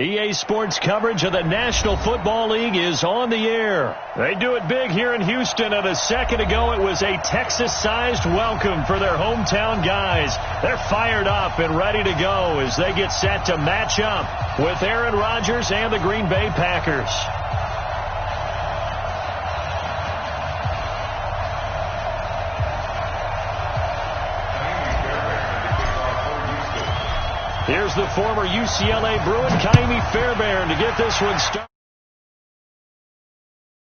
EA Sports coverage of the National Football League is on the air. They do it big here in Houston, and a second ago it was a Texas-sized welcome for their hometown guys. They're fired up and ready to go as they get set to match up with Aaron Rodgers and the Green Bay Packers. Here's the former UCLA Bruin, Ka'imi Fairbairn, to get this one started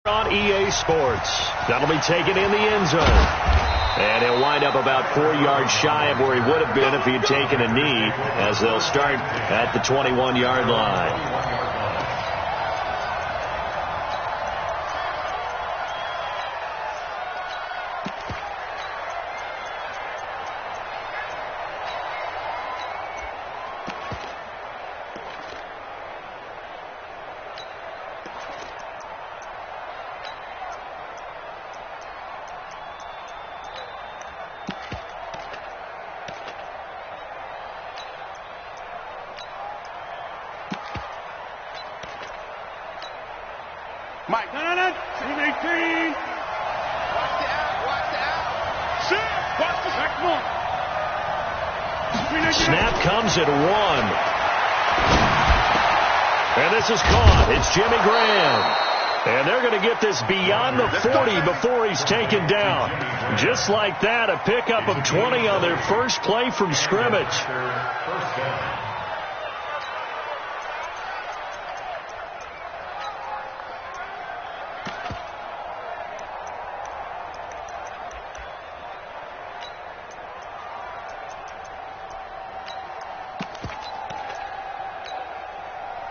on EA Sports. That'll be taken in the end zone. And he'll wind up about 4 yards shy of where he would have been if he had taken a knee, as they'll start at the 21-yard line. Mike. No. 18. Watch the out. Sit. Watch the second one. Snap comes at 1. And this is caught. It's Jimmy Graham. And they're going to get this beyond the 40 before he's taken down. Just like that, a pickup of 20 on their first play from scrimmage.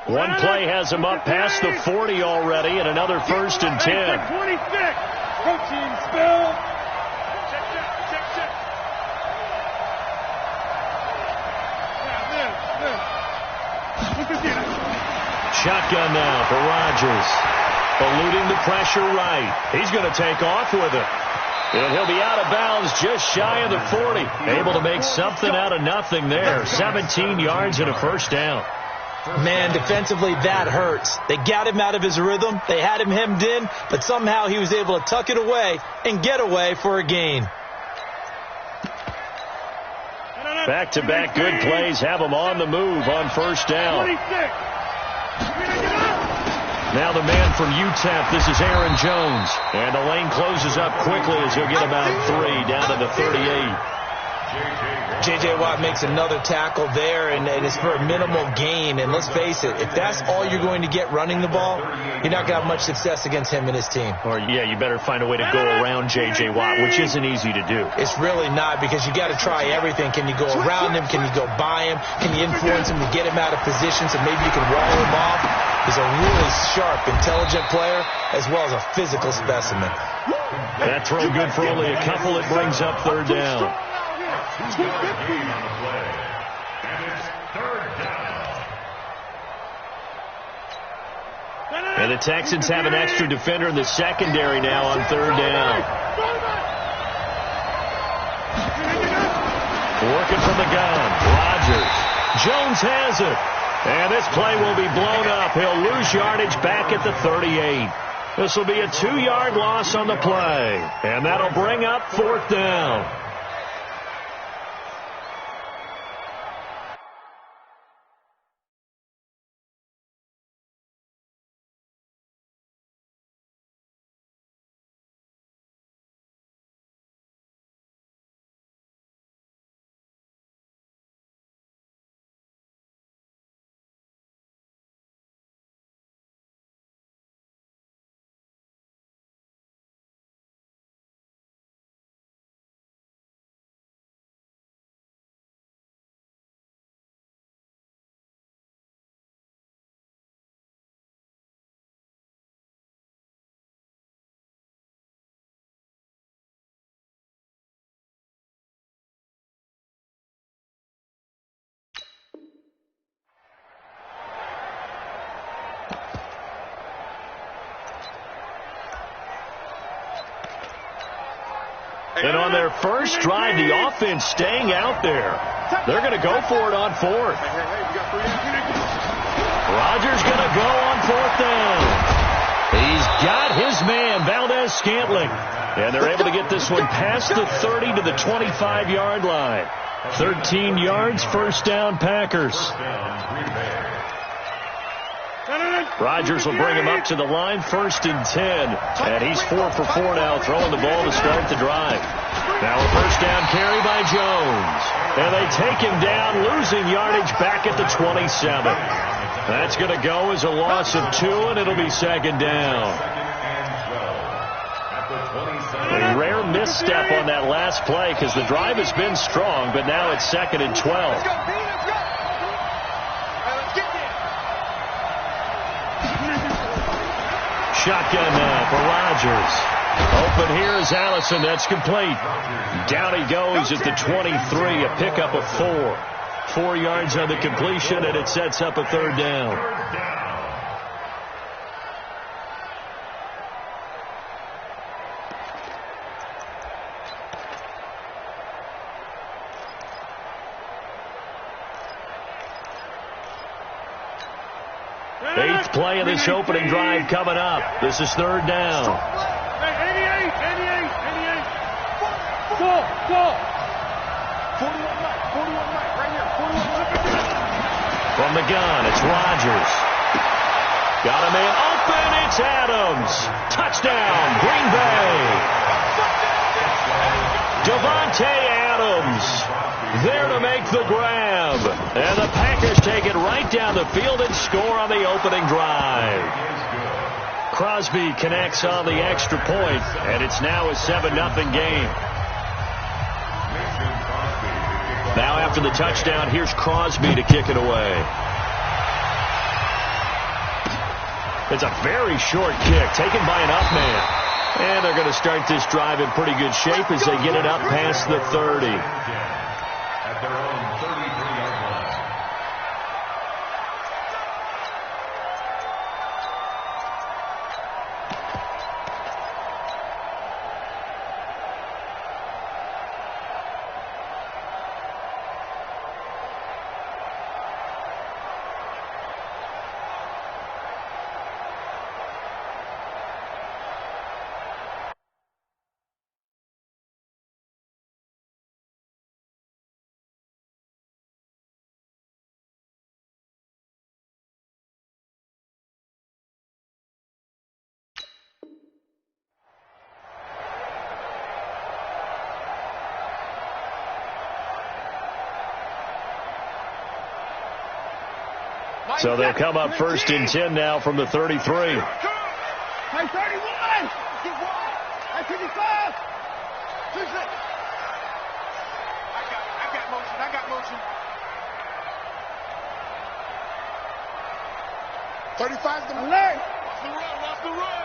One play has him up past the 40 already, and another 1st and 10. 26. Coaching spill. Check. Shotgun now for Rodgers. Eluding the pressure right. He's going to take off with it. And he'll be out of bounds just shy of the 40. Able to make something out of nothing there. 17 yards and a first down. Man, defensively, that hurts. They got him out of his rhythm. They had him hemmed in, but somehow he was able to tuck it away and get away for a gain. Back-to-back good plays have him on the move on first down. 26. Now the man from UTEP, this is Aaron Jones. And the lane closes up quickly as he'll get about 3 down to the 38. J.J. Watt makes another tackle there, and it's for a minimal gain. And let's face it, if that's all you're going to get running the ball, you're not going to have much success against him and his team. Or, yeah, you better find a way to go around J.J. Watt, which isn't easy to do. It's really not, because you got to try everything. Can you go around him? Can you go by him? Can you influence him to get him out of position so maybe you can wall him off? He's a really sharp, intelligent player as well as a physical specimen. That throw good for only a couple. It brings up third down. And the Texans have an extra defender in the secondary now on third down. Working from the gun. Rodgers. Jones has it. And this play will be blown up. He'll lose yardage back at the 38. This will be a 2-yard loss on the play. And that'll bring up fourth down. And on their first drive, the offense staying out there. They're going to go for it on fourth. Rodgers going to go on 4th down. He's got his man, Valdez-Scantling. And they're able to get this one past the 30 to the 25-yard line. 13 yards, 1st down, Packers. Rodgers will bring him up to the line, 1st and 10. And he's 4 for 4 now, throwing the ball to start the drive. Now a 1st down carry by Jones. And they take him down, losing yardage back at the 27. That's going to go as a loss of 2, and it'll be 2nd down. A rare misstep on that last play because the drive has been strong, but now it's 2nd and 12. Shotgun now for Rodgers. Open here is Allison. That's complete. Down he goes at the 23. A pickup of 4. 4 yards on the completion, and it sets up a 3rd down. Eighth play of this opening drive coming up. This is 3rd down. 88. 41 Mike, right here. 41 Mike. From the gun, it's Rodgers. Got a man open, it's Adams. Touchdown, Green Bay. Devontae Adams there to make the grab. And the Packers take it right down the field and score on the opening drive. Crosby connects on the extra point, and it's now a 7-0 game. Now after the touchdown, here's Crosby to kick it away. It's a very short kick taken by an up man. And they're going to start this drive in pretty good shape as they get it up past the 30. At their own 33-yard line. So they'll come up 1st and 10 now from the 33. Hey, 31! Hey, 55! I got motion. 35's the leg. Watch the run.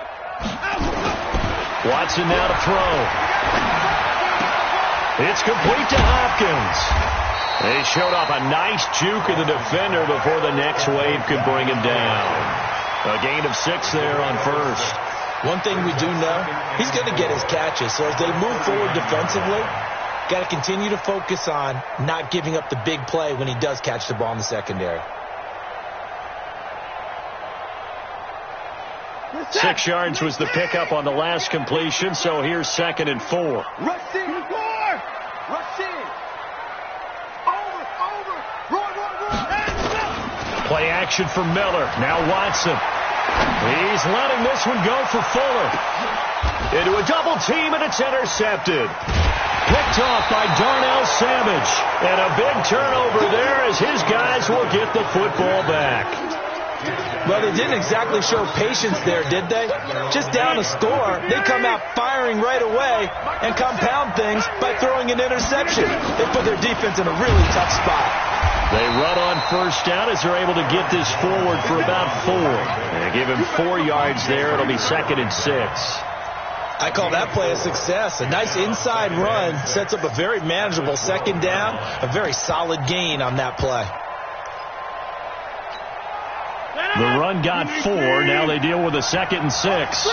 Watson now to throw. It's complete to Hopkins. They showed off a nice juke of the defender before the next wave could bring him down. A gain of 6 there on 1st. One thing we do know, he's going to get his catches. So as they move forward defensively, got to continue to focus on not giving up the big play when he does catch the ball in the secondary. 6 yards was the pickup on the last completion, so here's 2nd and 4. Rush in. Play action for Miller. Now Watson. He's letting this one go for Fuller. Into a double team, and it's intercepted. Picked off by Darnell Savage. And a big turnover there as his guys will get the football back. Well, they didn't exactly show patience there, did they? Just down a score, they come out firing right away and compound things by throwing an interception. They put their defense in a really tough spot. They run on 1st down as they're able to get this forward for about 4. They give him 4 yards there. It'll be 2nd and 6. I call that play a success. A nice inside run sets up a very manageable 2nd down. A very solid gain on that play. The run got 4. Now they deal with a 2nd and 6.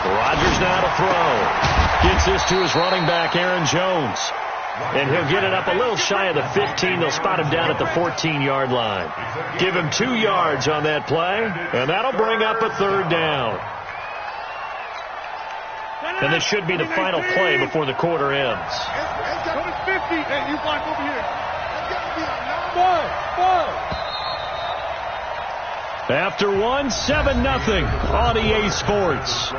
Rodgers now to throw. Gets this to his running back, Aaron Jones. And he'll get it up a little shy of the 15. They'll spot him down at the 14-yard line. Give him 2 yards on that play, and that'll bring up a 3rd down. And this should be the final play before the quarter ends. After 1, 7-0 on EA Sports.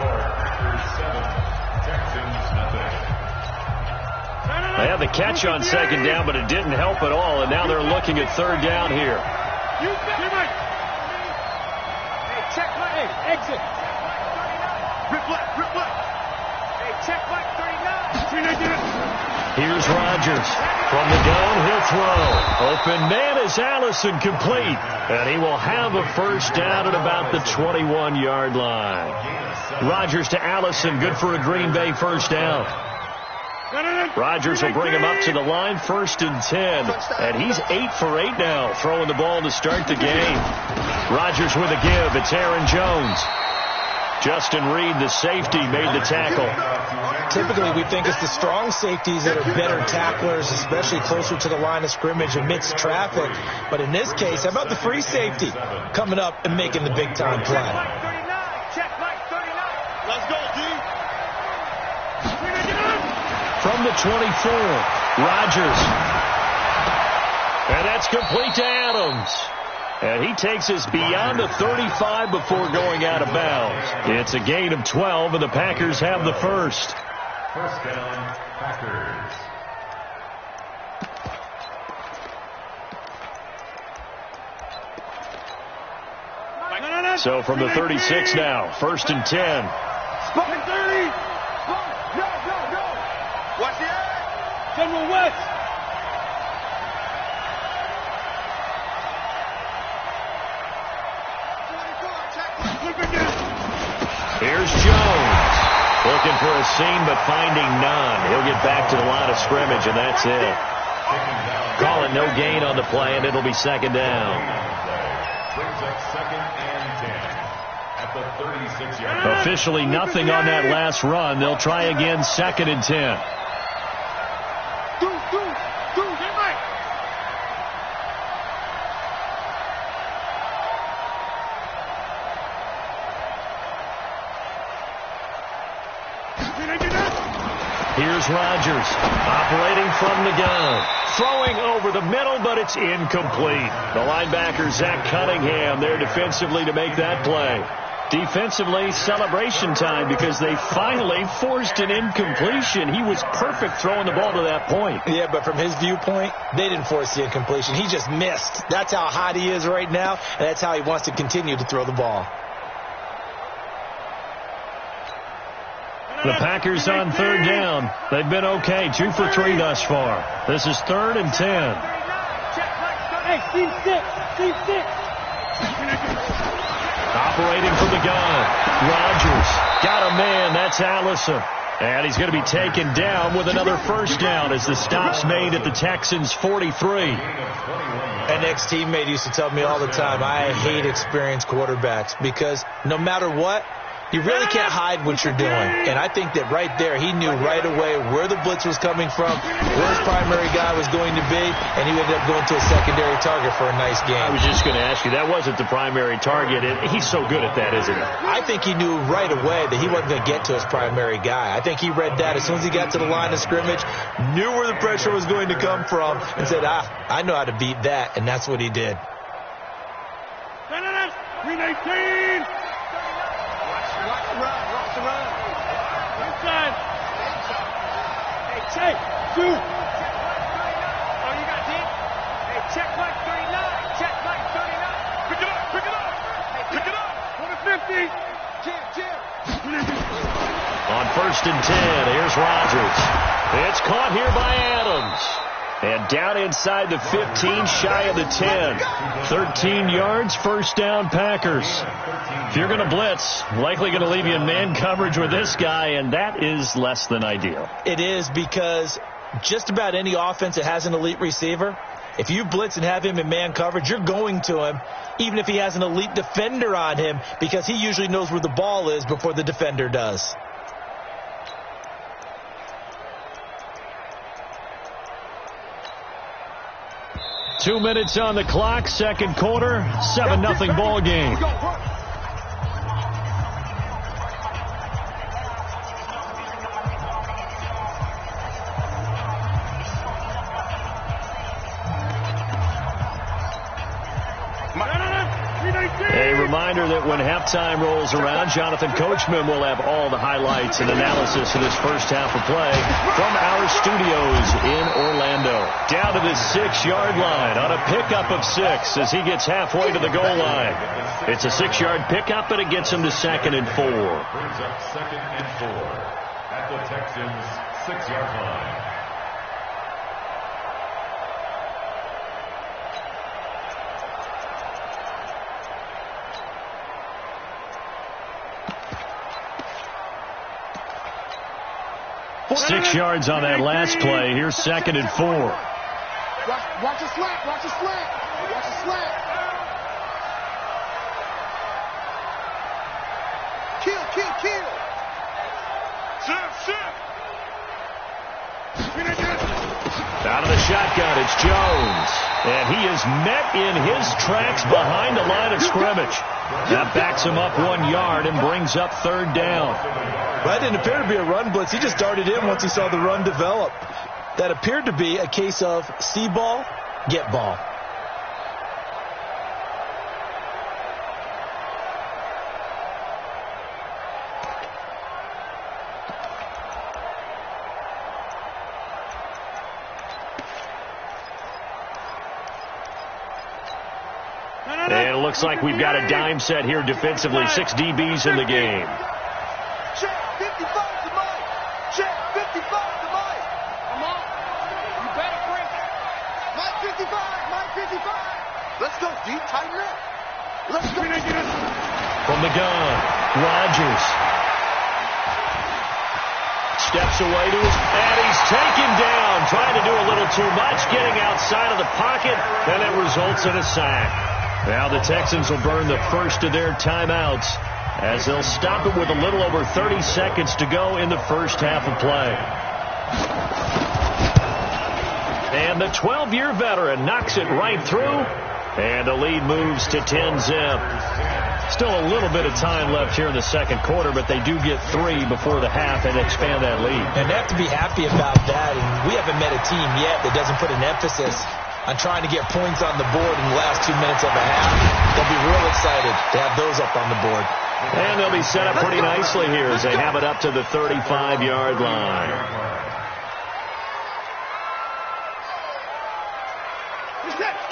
They had the catch on 2nd down, but it didn't help at all, and now they're looking at 3rd down here. Check right. Hey, exit. Rip left. Hey, check right 39. Here's Rodgers. From the gun, he'll throw. Open man is Allison, complete. And he will have a 1st down at about the 21-yard line. Rodgers to Allison, good for a Green Bay 1st down. Rodgers will bring him up to the line, 1st and 10. And he's 8 for 8 now, throwing the ball to start the game. Rodgers with a give. It's Aaron Jones. Justin Reed, the safety, made the tackle. Typically, we think it's the strong safeties that are better tacklers, especially closer to the line of scrimmage amidst traffic. But in this case, how about the free safety coming up and making the big-time play? Let's go, D. From the 24, Rodgers. And that's complete to Adams. And he takes us beyond the 35 before going out of bounds. It's a gain of 12, and the Packers have the 1st. 1st down, Packers. So from the 36 now, 1st and 10. Spoken 30. Go. Watch the eye. General West. Here's Jones. Looking for a seam, but finding none. He'll get back to the line of scrimmage, and that's it. Call it no gain on the play, and it'll be 2nd down. Brings up 2nd and 10 at the 36-yard line. Officially nothing on that last run. They'll try again, 2nd and 10. Get right. Here's Rodgers, operating from the gun. Throwing over the middle, but it's incomplete. The linebacker, Zach Cunningham, there defensively to make that play. Defensively, celebration time because they finally forced an incompletion. He was perfect throwing the ball to that point. Yeah, but from his viewpoint, they didn't force the incompletion. He just missed. That's how hot he is right now, and that's how he wants to continue to throw the ball. The Packers on 3rd down. They've been okay, 2 for 3 thus far. This is 3rd and 10. Hey, team 6. Operating from the gun. Rodgers got a man. That's Allison. And he's going to be taken down with another 1st down as the stop's made at the Texans' 43. An ex-teammate used to tell me all the time, I hate experienced quarterbacks because no matter what, you really can't hide what you're doing. And I think that right there, he knew right away where the blitz was coming from, where his primary guy was going to be, and he ended up going to a secondary target for a nice game. I was just going to ask you, that wasn't the primary target. He's so good at that, isn't he? I think he knew right away that he wasn't going to get to his primary guy. I think he read that as soon as he got to the line of scrimmage, knew where the pressure was going to come from, and said, I know how to beat that, and that's what he did. 319. Watch the run. Inside. Hey, shoot. Oh, you got deep? Hey, check right 39. Check right 39. Pick it up. Pick it up. 150. Jim. On 1st and 10, here's Rodgers. It's caught here by Adams. And down inside the 15, shy of the 10. 13 yards, 1st down, Packers. If you're going to blitz, likely going to leave you in man coverage with this guy, and that is less than ideal. It is because just about any offense that has an elite receiver, if you blitz and have him in man coverage, you're going to him, even if he has an elite defender on him, because he usually knows where the ball is before the defender does. 2 minutes on the clock, second quarter, 7-0 ball game. A reminder that when halftime rolls around, Jonathan Coachman will have all the highlights and analysis of this first half of play from our studios in Orlando. Down to the 6-yard line on a pickup of 6 as he gets halfway to the goal line. It's a 6-yard pickup, and it gets him to 2nd and 4. Brings up 2nd and 4 at the Texans' 6-yard line. Six yards on that last play. Here's 2nd and 4. Watch a slant. Watch a slant. Watch a slant. Kill. Shift. Out of the shotgun, it's Jones. And he is met in his tracks behind the line of scrimmage. That backs him up 1 yard and brings up 3rd down. That didn't appear to be a run blitz. He just darted in once he saw the run develop. That appeared to be a case of see ball, get ball. And it looks like we've got a dime set here defensively. 6 DBs in the game. Check 55 to Mike. Check 55 to Mike. Come on. You better bring it. Mike 55. Let's go, D. Tighten up. Let's go. From the gun, Rodgers steps away to his, and he's taken down, trying to do a little too much, getting outside of the pocket, and it results in a sack. Now the Texans will burn the first of their timeouts as they'll stop it with a little over 30 seconds to go in the first half of play. And the 12-year veteran knocks it right through, and the lead moves to 10-zip. Still a little bit of time left here in the second quarter, but they do get 3 before the half and expand that lead. And they have to be happy about that. And we haven't met a team yet that doesn't put an emphasis on trying to get points on the board in the last 2 minutes of a half. They'll be real excited to have those up on the board. And they'll be set up pretty nicely here as they have it up to the 35-yard line.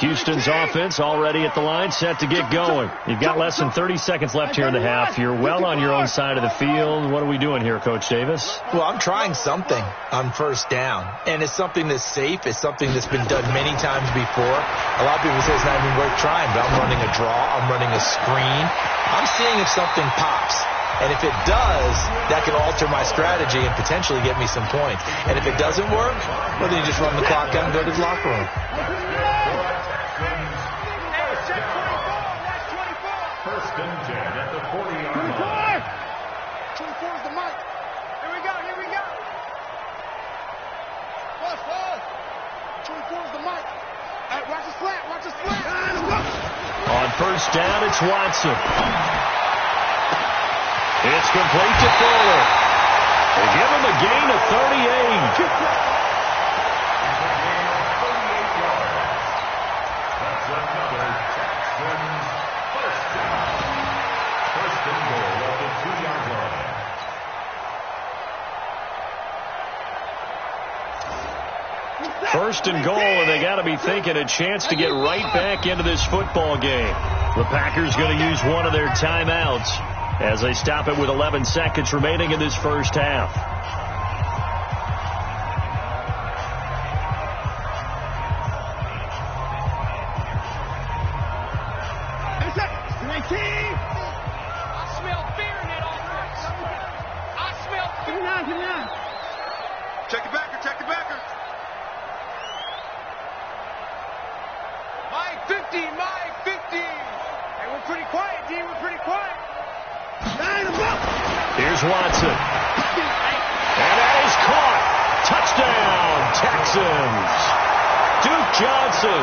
Houston's offense already at the line, set to get going. You've got less than 30 seconds left here in the half. You're well on your own side of the field. What are we doing here, Coach Davis? Well, I'm trying something on first down, and it's something that's safe. It's something that's been done many times before. A lot of people say it's not even worth trying, but I'm running a draw. I'm running a screen. I'm seeing if something pops. And if it does, that can alter my strategy and potentially get me some points. And if it doesn't work, well, then you just run the clock out and go to the locker room. First and 10 at the 40-yard line. 24 is the mic. Here we go. Pause. 24 is the mic. All right, watch a slant. On first down, it's Watson. It's complete to Fuller. They give him a gain of 38. That's another Texans first down. First and goal at the 2-yard line. First and goal, and they got to be thinking a chance to get right back into this football game. The Packers going to use one of their timeouts as they stop it with 11 seconds remaining in this first half. Check the backer. Mike 50. Hey, we're pretty quiet, D. Here's Watson. And that is caught. Touchdown, Texans. Duke Johnson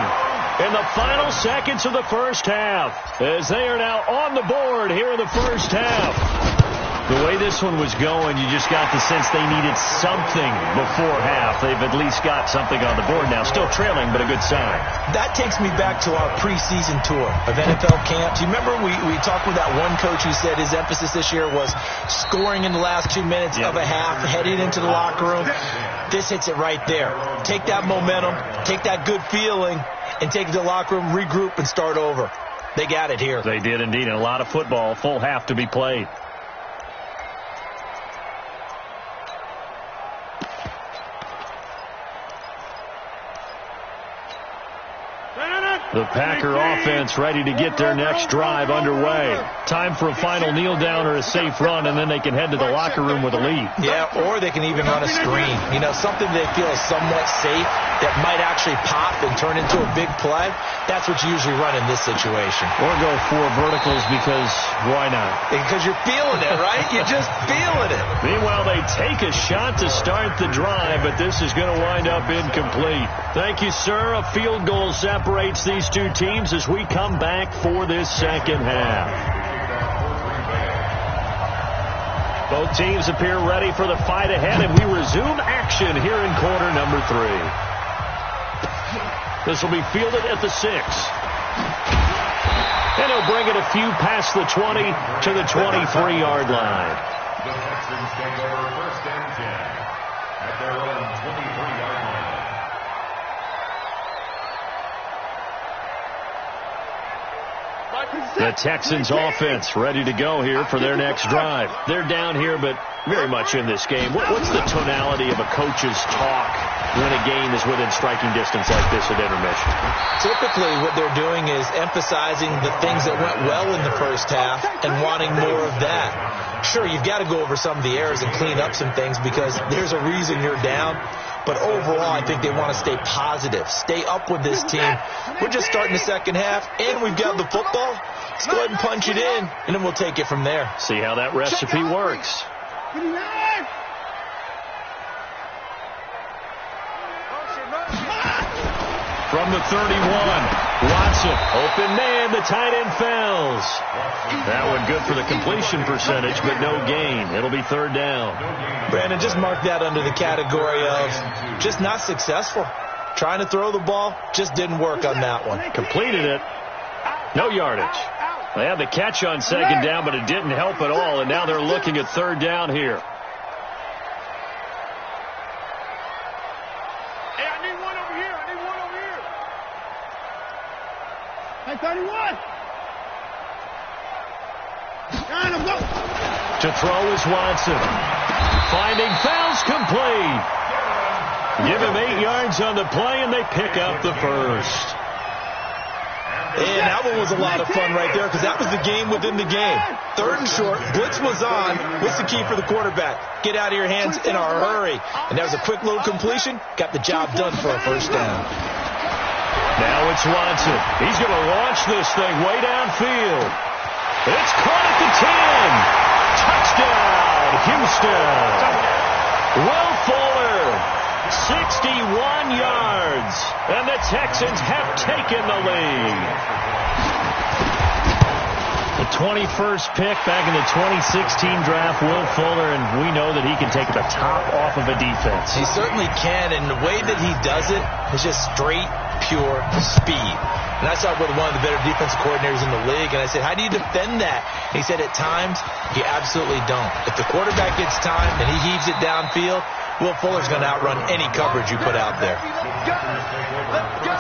in the final seconds of the first half, as they are now on the board here in the first half. The way this one was going, you just got the sense they needed something before half. They've at least got something on the board now. Still trailing, but a good sign. That takes me back to our preseason tour of NFL camps. You remember we talked with that one coach who said his emphasis this year was scoring in the last 2 minutes of a half, heading into the locker room. This hits it right there. Take that momentum, take that good feeling, and take it to the locker room, regroup, and start over. They got it here. They did indeed, and a lot of football, full half to be played. The Packer offense ready to get their next drive underway. Time for a final kneel down or a safe run, and then they can head to the locker room with a lead. Yeah, or they can even run a screen. You know, something they feel is somewhat safe that might actually pop and turn into a big play. That's what you usually run in this situation. Or go for verticals because why not? Because you're feeling it, right? You're just feeling it. Meanwhile, they take a shot to start the drive, but this is going to wind up incomplete. Thank you, sir. A field goal separates these two teams as we come back for this second half. Both teams appear ready for the fight ahead, and we resume action here in quarter number 3. This will be fielded at the 6. And he'll bring it a few past the 20 to the 23-yard line. The Texans take over first and 10 at their own 23-yard line. The Texans offense ready to go here for their next drive. They're down here, but very much in this game. What's the tonality of a coach's talk when a game is within striking distance like this at intermission? Typically, what they're doing is emphasizing the things that went well in the first half and wanting more of that. Sure, you've got to go over some of the errors and clean up some things because there's a reason you're down. But overall, I think they want to stay positive, stay up with this team. We're just starting the second half, and we've got the football. Let's go ahead and punch it in, and then we'll take it from there. See how that recipe works. From the 31, Watson, open man, the tight end fells. That one good for the completion percentage, but no gain. It'll be third down. Brandon, just mark that under the category of just not successful. Trying to throw the ball, just didn't work on that one. Completed it. No yardage. They had the catch on second down, but it didn't help at all, and now they're looking at third down here. Hey, I need one over here. I need one over here. Hey, 31. To throw is Watson. Finding Fells complete. Give him 8 yards on the play, and they pick up the first. And that one was a lot of fun right there because that was the game within the game. Third and short, blitz was on. What's the key for the quarterback? Get out of your hands in a hurry. And that was a quick little completion. Got the job done for a first down. Now it's Watson. He's going to launch this thing way downfield. It's caught at the 10. Touchdown, Houston. Will Fuller, 61 yards. And the Texans have taken the lead. The 21st pick back in the 2016 draft, Will Fuller, and we know that he can take the top off of a defense. He certainly can, and the way that he does it is just straight, pure speed. And I saw it with one of the better defensive coordinators in the league, and I said, how do you defend that? And he said, at times, you absolutely don't. If the quarterback gets time and he heaves it downfield, Will Fuller's going to outrun any coverage you put out there. Let's go.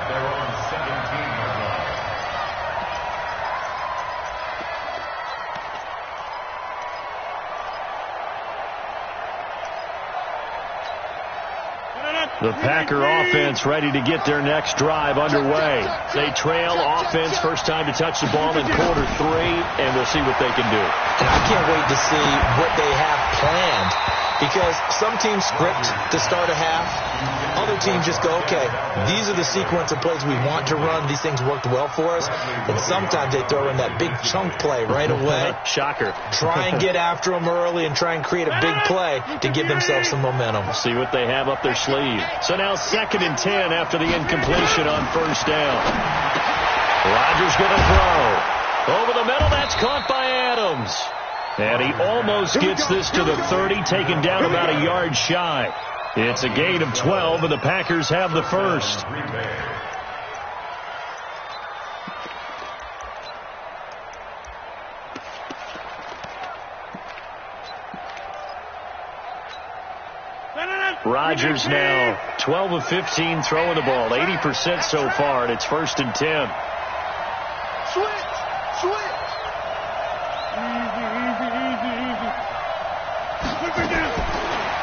They're on 17-yard line. The Packer offense ready to get their next drive underway. They trail offense, first time to touch the ball in quarter 3, and we'll see what they can do. And I can't wait to see what they have planned because some teams script to start a half. Other teams just go, okay, these are the sequence of plays we want to run. These things worked well for us. And sometimes they throw in that big chunk play right away. Shocker. Try and get after them early and try and create a big play to give themselves some momentum. See what they have up their sleeve. lead. So now 2nd and 10 after the incompletion on first down. Rodgers going to throw. Over the middle, that's caught by Adams. And he almost gets this to the 30, taken down about a yard shy. It's a gain of 12, and the Packers have the first. Rodgers now 12 of 15 throwing the ball, 80% so far, and it's 1st and 10. Switch. Easy.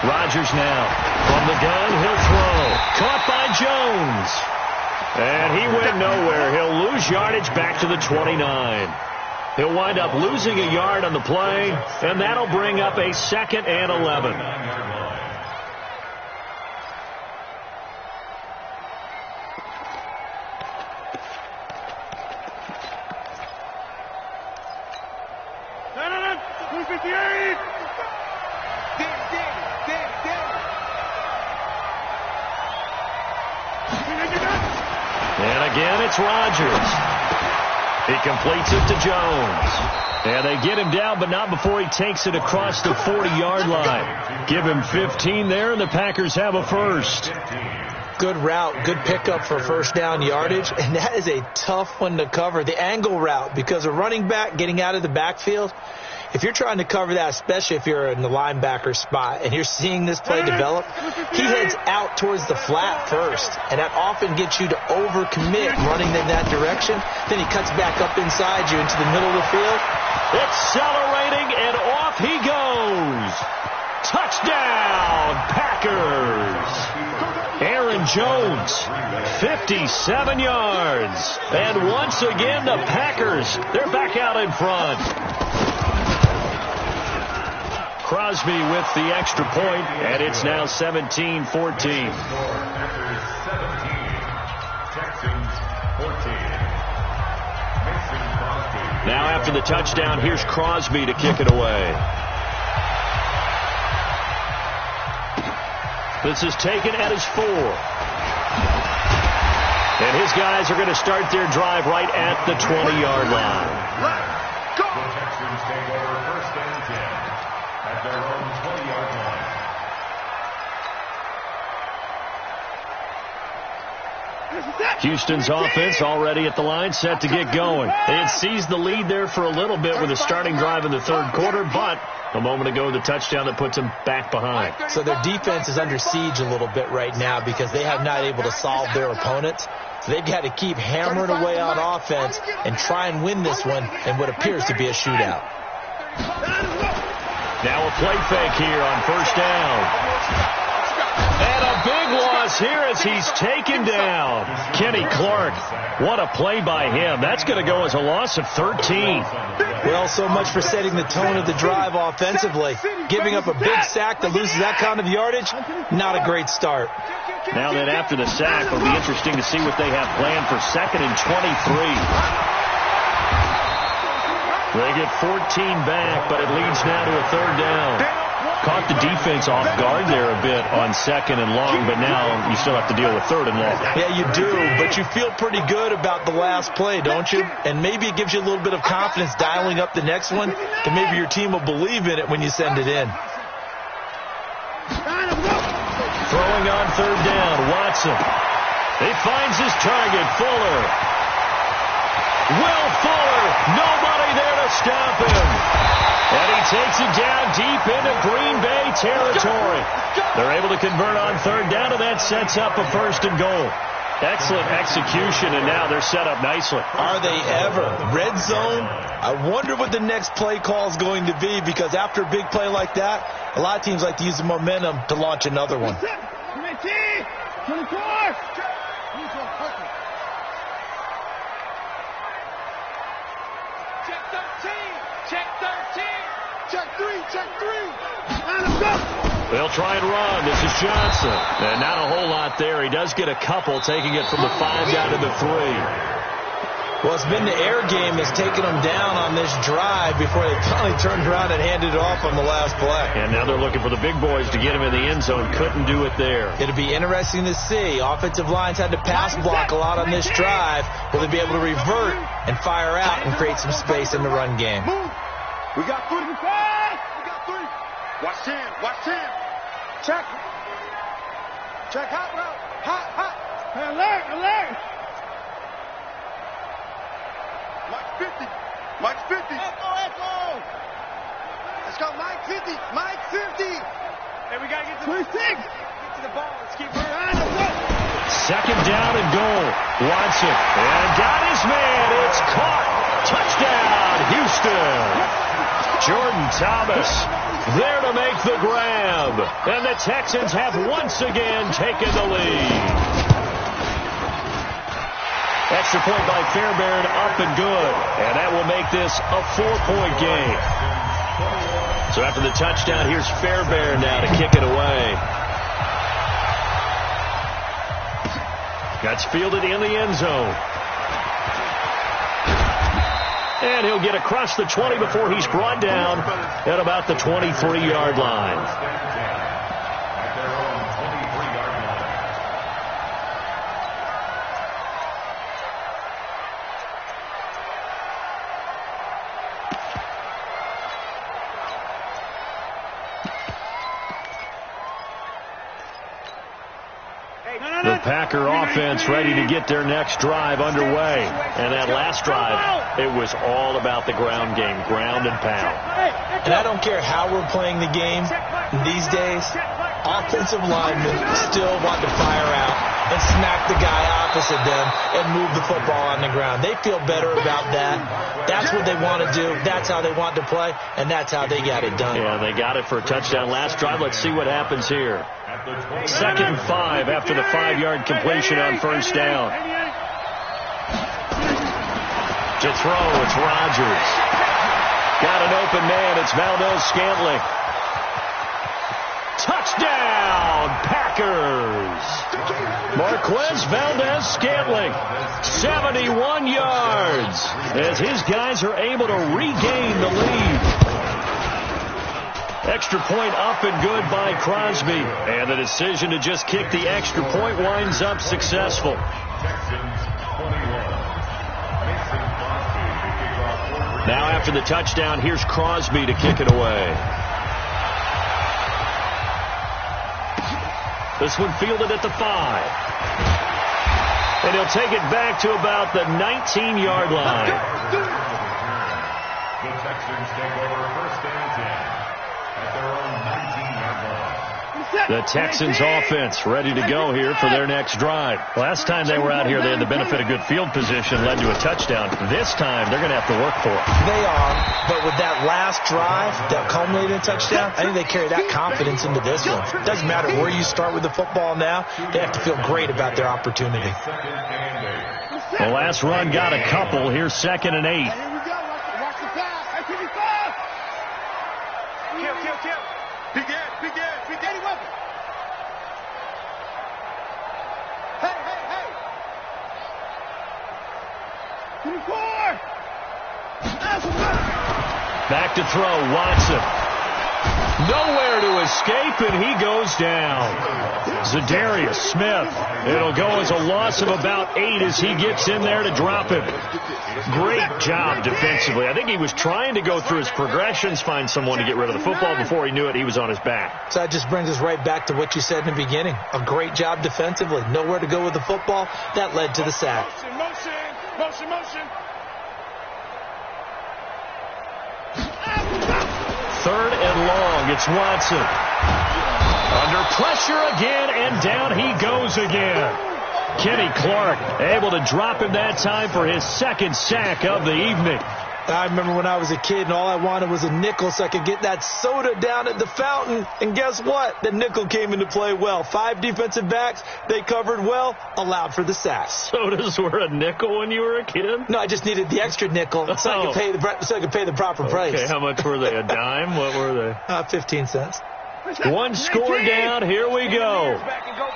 Rodgers now from the gun, he'll throw. Caught by Jones. And he went nowhere. He'll lose yardage back to the 29. He'll wind up losing a yard on the play, and that'll bring up a 2nd and 11. And again, it's Rodgers. He completes it to Jones. And they get him down, but not before he takes it across the 40-yard line. Give him 15 there, and the Packers have a first. Good route, good pickup for first down yardage, and that is a tough one to cover. The angle route, because a running back getting out of the backfield, if you're trying to cover that, especially if you're in the linebacker spot and you're seeing this play develop, he heads out towards the flat first, and that often gets you to overcommit running in that direction. Then he cuts back up inside you into the middle of the field. Accelerating, and off he goes. Touchdown, Packers. Aaron Jones, 57 yards. And once again, the Packers, they're back out in front. Crosby with the extra point, and it's now 17-14. Packers 17, Texans 14. Now after the touchdown, here's Crosby to kick it away. This is taken at his 4. And his guys are going to start their drive right at the 20-yard line. The Texans take over 1st and 10 at their own 20-yard line. Houston's offense already at the line, set to get going. They had seized the lead there for a little bit with a starting drive in the 3rd quarter, but a moment ago, the touchdown that puts them back behind. So their defense is under siege a little bit right now because they have not able to solve their opponents. So they've got to keep hammering away on offense and try and win this one in what appears to be a shootout. Now a play fake here on first down. And a big loss here as he's taken down. Kenny Clark, what a play by him. That's going to go as a loss of 13. Well, so much for setting the tone of the drive offensively. Giving up a big sack that loses that kind of yardage, not a great start. Now then, after the sack, it'll be interesting to see what they have planned for 2nd and 23. They get 14 back, but it leads now to a 3rd down. Caught the defense off guard there a bit on 2nd and long, but now you still have to deal with 3rd and long. Yeah, you do, but you feel pretty good about the last play, don't you? And maybe it gives you a little bit of confidence dialing up the next one, and maybe your team will believe in it when you send it in. Throwing on 3rd down, Watson. He finds his target, Fuller. Will Fuller, nobody there to stop him. And he takes it down deep into Green Bay territory. They're able to convert on 3rd down, and that sets up a 1st and goal. Excellent execution, and now they're set up nicely. Are they ever? Red zone? I wonder what the next play call is going to be, because after a big play like that, a lot of teams like to use the momentum to launch another one. Check 3. They'll try and run. This is Johnson. And not a whole lot there. He does get a couple, taking it from the 5 down to the 3. Well, it's been the air game that's taken them down on this drive before they finally turned around and handed it off on the last play. And now they're looking for the big boys to get him in the end zone. Couldn't do it there. It'll be interesting to see. Offensive lines had to pass block a lot on this drive. Will they be able to revert and fire out and create some space in the run game? We got 3. We got 3. Watch 10. Watch 10. Check. Check hot route. Hot. Alert. Mike 50. Echo. Let's go, Mike 50. Mike 50. Hey, we got to get to 26. Get to the ball. Let's keep running. Second down and goal. Watson. And got his man. It's caught. Touchdown, Houston. Jordan Thomas there to make the grab. And the Texans have once again taken the lead. Extra point by Fairbairn, up and good. And that will make this a 4-point game. So after the touchdown, here's Fairbairn now to kick it away. That's fielded in the end zone. And he'll get across the 20 before he's brought down at about the 23-yard line. The Packer offense ready to get their next drive underway. And that last drive, it was all about the ground game, ground and pound. And I don't care how we're playing the game these days, offensive linemen still want to fire out and smack the guy opposite them and move the football on the ground. They feel better about that. That's what they want to do. That's how they want to play, and that's how they got it done. Yeah, they got it for a touchdown last drive. Let's see what happens here. 2nd and 5 after the 5-yard completion on first down. To throw, it's Rodgers. Got an open man, it's Valdez-Scantling. Touchdown, Packers! Marquez Valdez-Scantling, 71 yards, as his guys are able to regain the lead. Extra point up and good by Crosby. And the decision to just kick the extra point winds up successful. Now after the touchdown, here's Crosby to kick it away. This one fielded at the 5. And he'll take it back to about the 19-yard line. The Texans take over 1st and 10. The Texans offense ready to go here for their next drive. Last time they were out here, they had the benefit of good field position, led to a touchdown. This time, they're going to have to work for it. They are, but with that last drive that culminated in a touchdown, I think they carry that confidence into this one. It doesn't matter where you start with the football now. They have to feel great about their opportunity. The last run got a couple. Here's 2nd and 8. Big Eddie weapon. Hey. 24. Back to throw, Watson. Nowhere to escape, and he goes down. Zadarius Smith. It'll go as a loss of about 8 as he gets in there to drop him. Great job defensively. I think he was trying to go through his progressions, find someone to get rid of the football. Before he knew it, he was on his back. So that just brings us right back to what you said in the beginning. A great job defensively. Nowhere to go with the football. That led to the sack. Motion. 3rd and long. It's Watson. Under pressure again, and down he goes again. Kenny Clark able to drop him that time for his 2nd sack of the evening. I remember when I was a kid and all I wanted was a nickel so I could get that soda down at the fountain. And guess what? The nickel came into play well. 5 defensive backs. They covered well, allowed for the sack. Sodas were a nickel when you were a kid? No, I just needed the extra nickel so I could pay the proper price. Okay, how much were they? A dime? What were they? 15 cents. One score down. Here we go.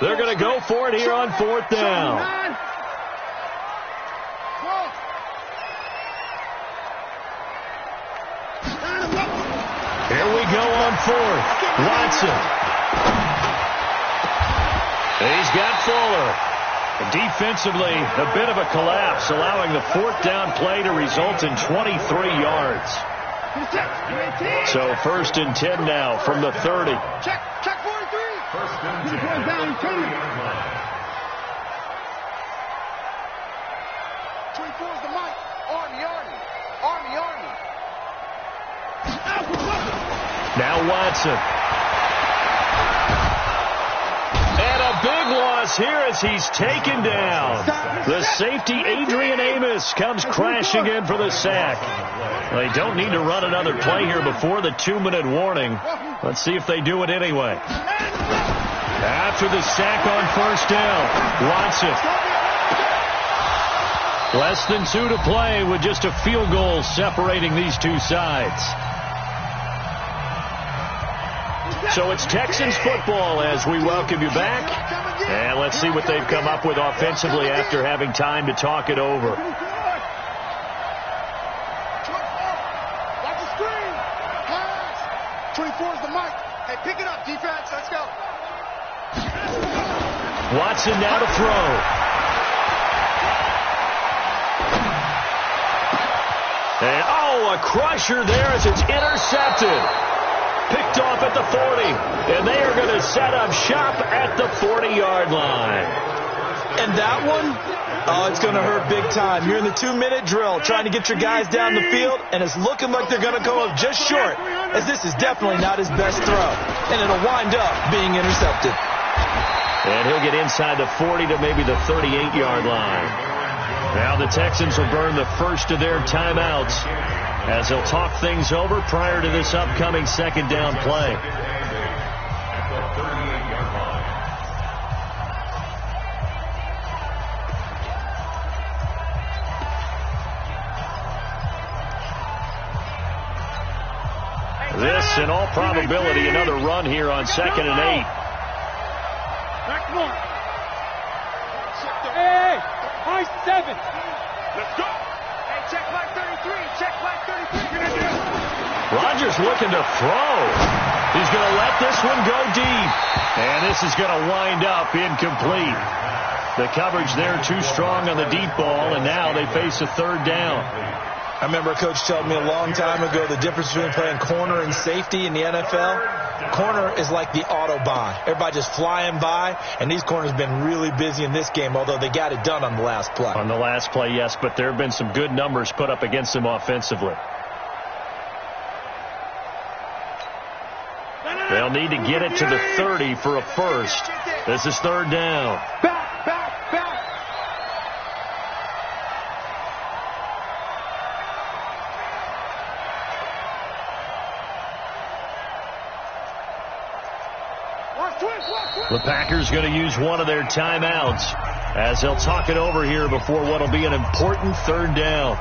They're going to go for it here on 4th down. Here we go on fourth. Watson. He's got Fuller. Defensively, a bit of a collapse, allowing the fourth down play to result in 23 yards. So 1st and 10 now from the 30. Check 43. First and 10. Down, 24 is the mic. Army. Now Watson. And a big loss here as he's taken down. The safety, Adrian Amos, comes crashing in for the sack. They don't need to run another play here before the 2-minute warning. Let's see if they do it anyway. After the sack on 1st down, Watson. Less than 2 to play with just a field goal separating these two sides. So it's Texans football as we welcome you back. And let's see what they've come up with offensively after having time to talk it over. Watch the screen. Pass. 24 is the mic. Hey, pick it up, defense. Let's go. Watson now to throw. And a crusher there as it's intercepted. Picked off at the 40. And they are going to set up shop at the 40-yard line. And that one, it's going to hurt big time. You're in the 2-minute drill trying to get your guys down the field, and it's looking like they're going to go up just short, as this is definitely not his best throw. And it'll wind up being intercepted. And he'll get inside the 40 to maybe the 38-yard line. Now the Texans will burn the first of their timeouts as they'll talk things over prior to this upcoming 2nd down play. At the 38-yard line. This, in all probability, another run here on 2nd and 8. Back one. Hey, high 7. Let's go. Hey, check flag 33. Check flag 33. Rodgers looking to throw. He's going to let this one go deep. And this is going to wind up incomplete. The coverage there too strong on the deep ball, and now they face a 3rd down. I remember a coach told me a long time ago the difference between playing corner and safety in the NFL. Corner is like the Autobahn. Everybody just flying by, and these corners have been really busy in this game, although they got it done on the last play. On the last play, yes, but there have been some good numbers put up against them offensively. They'll need to get it to the 30 for a first. This is 3rd down. Back. The Packers going to use one of their timeouts as they'll talk it over here before what will be an important 3rd down.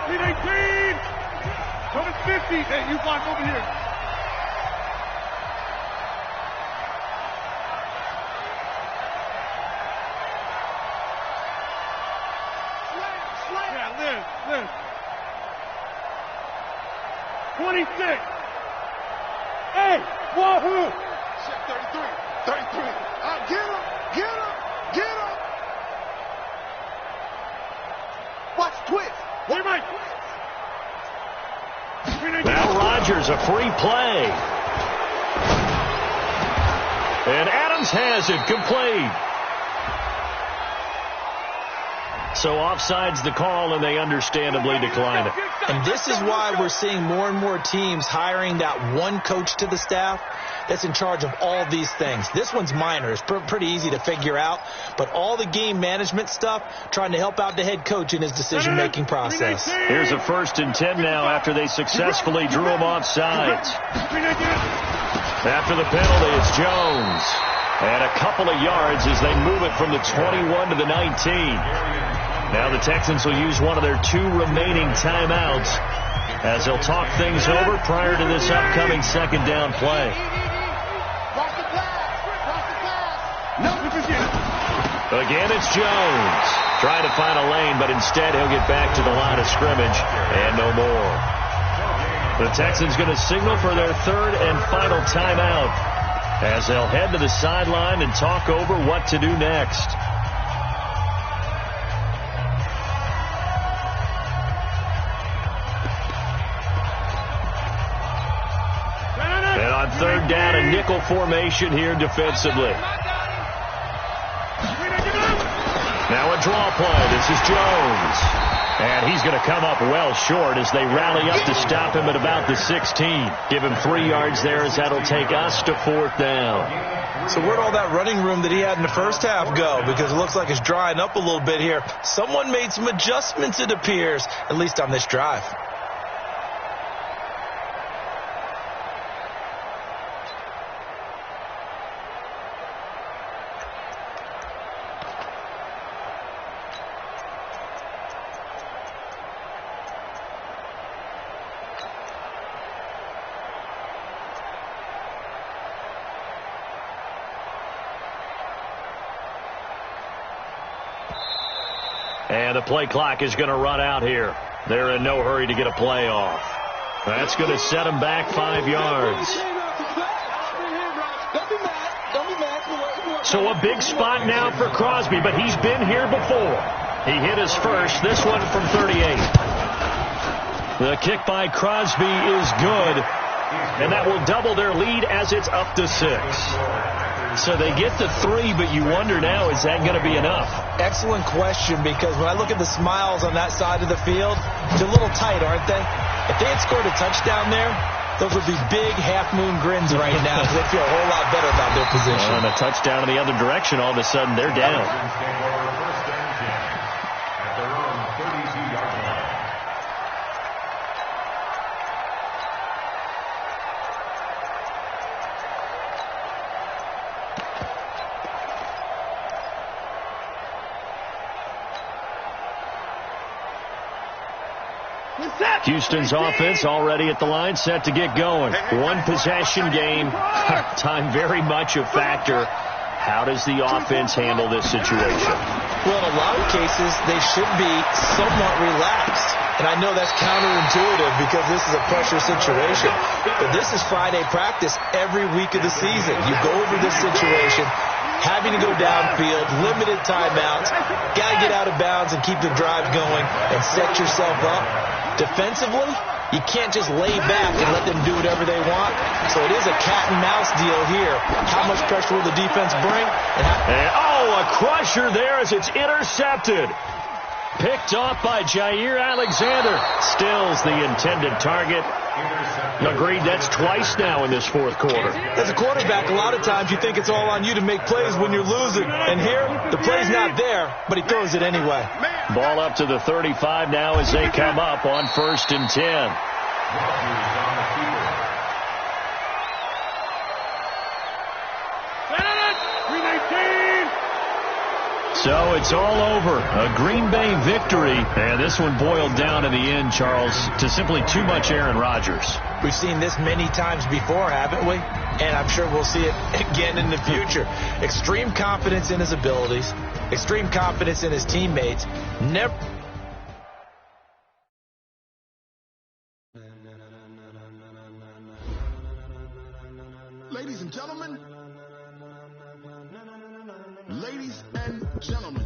Lead 18. Come to 50. Hey, you block over here. Liz. 26. Hey, wahoo. Check 33. Get him. Watch twist. Wait, Mike. Now Rodgers, a free play. And Adams has it complete. So offside's the call, and they understandably decline it. And this is why we're seeing more and more teams hiring that one coach to the staff that's in charge of all these things. This one's minor. It's pretty easy to figure out. But all the game management stuff, trying to help out the head coach in his decision-making process. Here's a 1st and 10 now after they successfully drew him off sides. After the penalty, it's Jones. And a couple of yards as they move it from the 21 to the 19. Now the Texans will use one of their 2 remaining timeouts as he'll talk things over prior to this upcoming second down play. Again, it's Jones. Trying to find a lane, but instead he'll get back to the line of scrimmage and no more. The Texans going to signal for their third and final timeout as they'll head to the sideline and talk over what to do next. And on third down, a nickel formation here defensively. Now a draw play. This is Jones. And he's going to come up well short as they rally up to stop him at about the 16. Give him 3 yards there as that'll take us to fourth down. So where'd all that running room that he had in the first half go? Because it looks like it's drying up a little bit here. Someone made some adjustments, it appears, at least on this drive. And the play clock is going to run out here. They're in no hurry to get a play off. That's going to set them back 5 yards. So a big spot now for Crosby, but he's been here before. He hit his first, this one from 38. The kick by Crosby is good, and that will double their lead as it's up to 6. So they get to 3, but you wonder now, is that going to be enough? Excellent question, because when I look at the smiles on that side of the field, they're a little tight, aren't they? If they had scored a touchdown there, those would be big half-moon grins right now because they feel a whole lot better about their position. And a touchdown in the other direction, all of a sudden they're down. Houston's offense already at the line, set to get going. One possession game. Time very much a factor. How does the offense handle this situation? Well, in a lot of cases, they should be somewhat relaxed. And I know that's counterintuitive because this is a pressure situation. But this is Friday practice every week of the season. You go over this situation, having to go downfield, limited timeouts, got to get out of bounds and keep the drive going and set yourself up. Defensively, you can't just lay back and let them do whatever they want. So it is a cat and mouse deal here. How much pressure will the defense bring? And a crusher there as it's intercepted. Picked off by Jair Alexander. Stills the intended target. Agreed, that's twice now in this fourth quarter. As a quarterback, a lot of times you think it's all on you to make plays when you're losing. And here, the play's not there, but he throws it anyway. Ball up to the 35 now as they come up on 1st and 10. So it's all over. A Green Bay victory. And this one boiled down in the end, Charles, to simply too much Aaron Rodgers. We've seen this many times before, haven't we? And I'm sure we'll see it again in the future. Extreme confidence in his abilities. Extreme confidence in his teammates. Never. Ladies and gentlemen. Ladies and gentlemen.